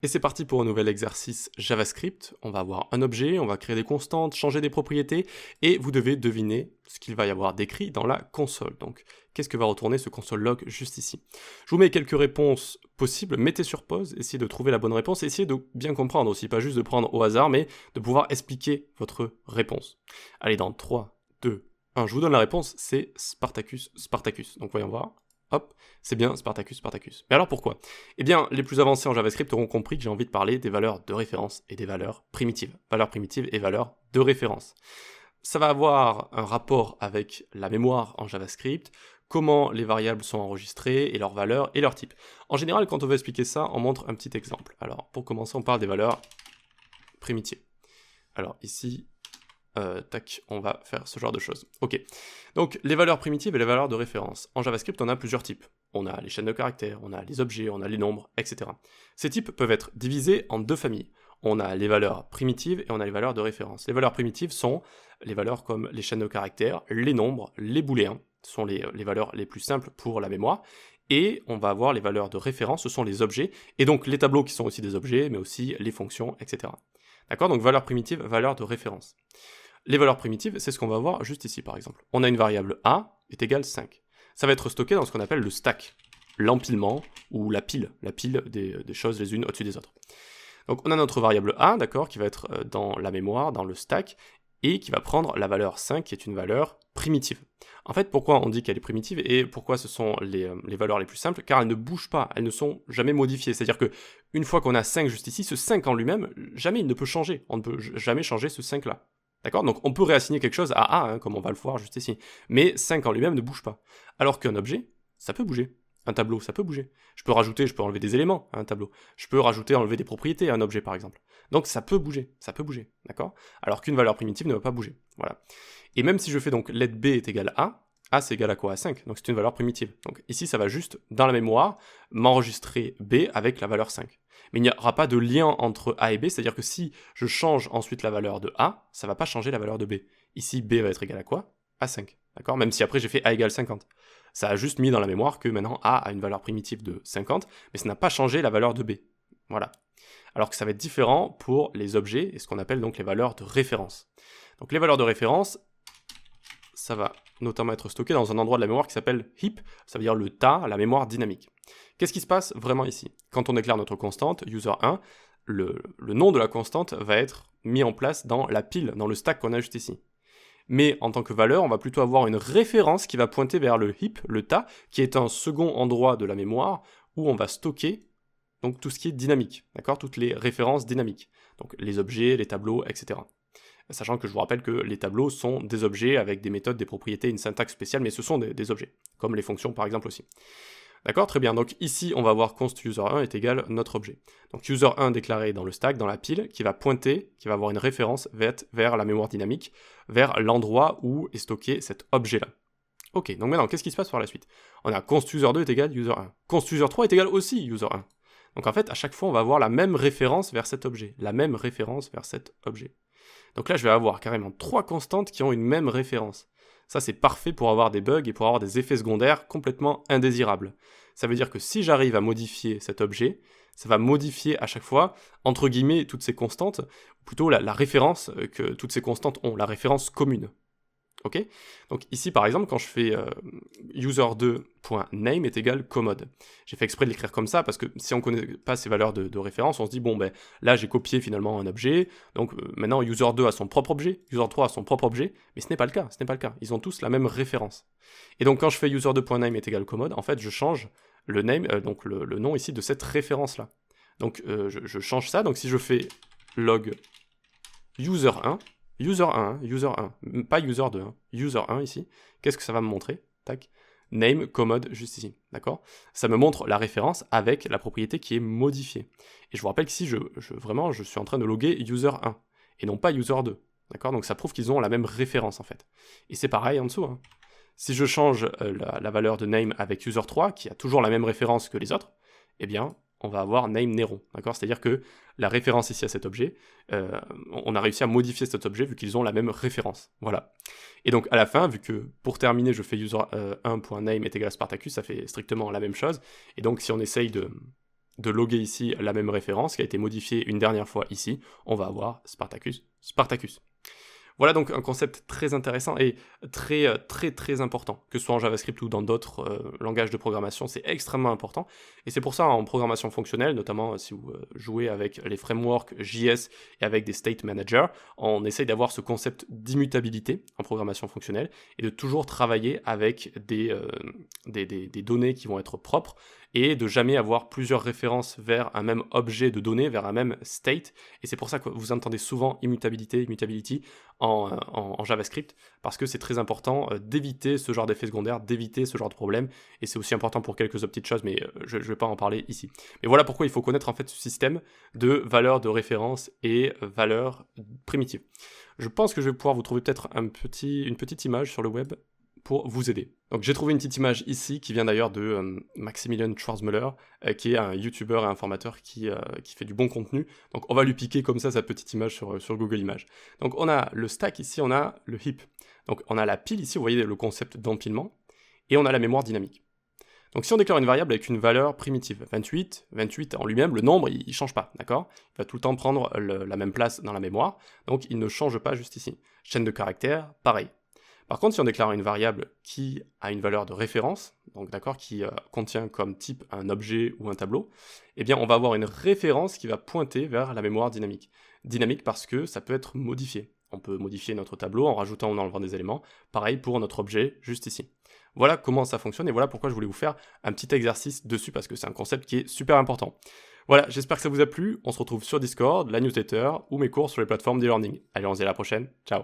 Et c'est parti pour un nouvel exercice JavaScript. On va avoir un objet, on va créer des constantes, changer des propriétés, et vous devez deviner ce qu'il va y avoir décrit dans la console. Donc, qu'est-ce que va retourner ce console log juste ici? Je vous mets quelques réponses possibles, mettez sur pause, essayez de trouver la bonne réponse, essayez de bien comprendre aussi, pas juste de prendre au hasard, mais de pouvoir expliquer votre réponse. Allez, dans 3, 2, 1, je vous donne la réponse, c'est Spartacus, Spartacus. Donc voyons voir. Hop, c'est bien Spartacus, Spartacus. Mais alors pourquoi? Eh bien, les plus avancés en JavaScript auront compris que j'ai envie de parler des valeurs de référence et des valeurs primitives. Valeurs primitives et valeurs de référence. Ça va avoir un rapport avec la mémoire en JavaScript, comment les variables sont enregistrées et leurs valeurs et leurs types. En général, quand on veut expliquer ça, on montre un petit exemple. Alors, pour commencer, on parle des valeurs primitives. Alors ici, tac, on va faire ce genre de choses. Ok, donc les valeurs primitives et les valeurs de référence. En JavaScript, on a plusieurs types. On a les chaînes de caractères, on a les objets, on a les nombres, etc. Ces types peuvent être divisés en deux familles. On a les valeurs primitives et on a les valeurs de référence. Les valeurs primitives sont les valeurs comme les chaînes de caractères, les nombres, les booléens, ce sont les valeurs les plus simples pour la mémoire. Et on va avoir les valeurs de référence, ce sont les objets, et donc les tableaux qui sont aussi des objets, mais aussi les fonctions, etc. D'accord? Donc valeurs primitives, valeurs de référence. Les valeurs primitives, c'est ce qu'on va voir juste ici par exemple. On a une variable a est égale 5. Ça va être stocké dans ce qu'on appelle le stack, l'empilement ou la pile des choses les unes au-dessus des autres. Donc on a notre variable a, d'accord, qui va être dans la mémoire, dans le stack, et qui va prendre la valeur 5 qui est une valeur primitive. En fait, pourquoi on dit qu'elle est primitive et pourquoi ce sont les valeurs les plus simples? Car elles ne bougent pas, elles ne sont jamais modifiées. C'est-à-dire que une fois qu'on a 5 juste ici, ce 5 en lui-même, jamais il ne peut changer. On ne peut jamais changer ce 5-là. D'accord? Donc on peut réassigner quelque chose à A, hein, comme on va le voir juste ici. Mais 5 en lui-même ne bouge pas. Alors qu'un objet, ça peut bouger. Un tableau, ça peut bouger. Je peux enlever des éléments à un tableau. Je peux enlever des propriétés à un objet, par exemple. Donc ça peut bouger, d'accord? Alors qu'une valeur primitive ne va pas bouger. Voilà. Et même si je fais donc let b est égal à A c'est égal à quoi? À 5. Donc c'est une valeur primitive. Donc ici, ça va juste, dans la mémoire, m'enregistrer B avec la valeur 5. Mais il n'y aura pas de lien entre A et B, c'est-à-dire que si je change ensuite la valeur de A, ça ne va pas changer la valeur de B. Ici, B va être égal à quoi? À 5. D'accord? Même si après j'ai fait A égale 50. Ça a juste mis dans la mémoire que maintenant A a une valeur primitive de 50, mais ça n'a pas changé la valeur de B. Voilà. Alors que ça va être différent pour les objets et ce qu'on appelle donc les valeurs de référence. Donc les valeurs de référence, ça va notamment être stocké dans un endroit de la mémoire qui s'appelle heap, ça veut dire le tas, la mémoire dynamique. Qu'est-ce qui se passe vraiment ici? Quand on déclare notre constante, user1, le nom de la constante va être mis en place dans la pile, dans le stack qu'on a juste ici. Mais en tant que valeur, on va plutôt avoir une référence qui va pointer vers le heap, le tas, qui est un second endroit de la mémoire où on va stocker donc tout ce qui est dynamique, d'accord? Toutes les références dynamiques, donc les objets, les tableaux, etc. Sachant que je vous rappelle que les tableaux sont des objets avec des méthodes, des propriétés, une syntaxe spéciale, mais ce sont des objets, comme les fonctions par exemple aussi. D'accord? Très bien. Donc ici, on va voir const user1 est égal notre objet. Donc user1 déclaré dans le stack, dans la pile, qui va pointer, qui va avoir une référence vers la mémoire dynamique, vers l'endroit où est stocké cet objet-là. Ok, donc maintenant, qu'est-ce qui se passe par la suite? On a const user2 est égal user1. Const user3 est égal aussi user1. Donc en fait, à chaque fois, on va avoir la même référence vers cet objet. Donc là, je vais avoir carrément 3 constantes qui ont une même référence. Ça, c'est parfait pour avoir des bugs et pour avoir des effets secondaires complètement indésirables. Ça veut dire que si j'arrive à modifier cet objet, ça va modifier à chaque fois, entre guillemets, toutes ces constantes, ou plutôt la référence que toutes ces constantes ont, la référence commune. Ok? Donc ici, par exemple, quand je fais user2.name est égal commode. J'ai fait exprès de l'écrire comme ça parce que si on ne connaît pas ces valeurs de référence, on se dit, bon, ben là, j'ai copié finalement un objet, donc maintenant, user2 a son propre objet, user3 a son propre objet, mais ce n'est pas le cas, Ils ont tous la même référence. Et donc, quand je fais user2.name est égal commode, en fait, je change le name, donc le nom ici de cette référence-là. Donc, je change ça, donc si je fais log user1, user1, pas user2, user1 ici, qu'est-ce que ça va me montrer? Tac, name, commode, juste ici, d'accord? Ça me montre la référence avec la propriété qui est modifiée. Et je vous rappelle qu'ici, je suis en train de loguer user1, et non pas user2, d'accord? Donc ça prouve qu'ils ont la même référence en fait. Et c'est pareil en dessous, hein. Si je change la valeur de name avec user3, qui a toujours la même référence que les autres, eh bien, on va avoir name Néron, d'accord? C'est-à-dire que la référence ici à cet objet, on a réussi à modifier cet objet vu qu'ils ont la même référence, voilà. Et donc à la fin, vu que pour terminer je fais user1.name est égal à Spartacus, ça fait strictement la même chose, et donc si on essaye de loguer ici la même référence qui a été modifiée une dernière fois ici, on va avoir Spartacus, Spartacus. Voilà donc un concept très intéressant et très important, que ce soit en JavaScript ou dans d'autres langages de programmation, c'est extrêmement important. Et c'est pour ça en programmation fonctionnelle, notamment si vous jouez avec les frameworks JS et avec des state managers, on essaye d'avoir ce concept d'immutabilité en programmation fonctionnelle et de toujours travailler avec des données qui vont être propres et de jamais avoir plusieurs références vers un même objet de données, vers un même state. Et c'est pour ça que vous entendez souvent immutability en JavaScript, parce que c'est très important d'éviter ce genre d'effet secondaire, d'éviter ce genre de problème, et c'est aussi important pour quelques autres petites choses, mais je ne vais pas en parler ici. Mais voilà pourquoi il faut connaître en fait ce système de valeurs de référence et valeurs primitives. Je pense que je vais pouvoir vous trouver peut-être une petite image sur le web pour vous aider. Donc j'ai trouvé une petite image ici qui vient d'ailleurs de Maximilian Schwarzmüller, qui est un YouTuber et un formateur qui fait du bon contenu. Donc on va lui piquer comme ça sa petite image sur Google Images. Donc on a le stack ici, on a le heap. Donc on a la pile ici, vous voyez le concept d'empilement, et on a la mémoire dynamique. Donc si on déclare une variable avec une valeur primitive, 28 en lui-même, le nombre il change pas, d'accord? Il va tout le temps prendre la même place dans la mémoire, donc il ne change pas juste ici. Chaîne de caractères, pareil. Par contre, si on déclare une variable qui a une valeur de référence, donc d'accord, qui contient comme type un objet ou un tableau, eh bien on va avoir une référence qui va pointer vers la mémoire dynamique. Dynamique parce que ça peut être modifié. On peut modifier notre tableau en rajoutant ou en enlevant des éléments. Pareil pour notre objet juste ici. Voilà comment ça fonctionne et voilà pourquoi je voulais vous faire un petit exercice dessus parce que c'est un concept qui est super important. Voilà, j'espère que ça vous a plu. On se retrouve sur Discord, la newsletter ou mes cours sur les plateformes d'e-learning. Allez, on se dit à la prochaine. Ciao.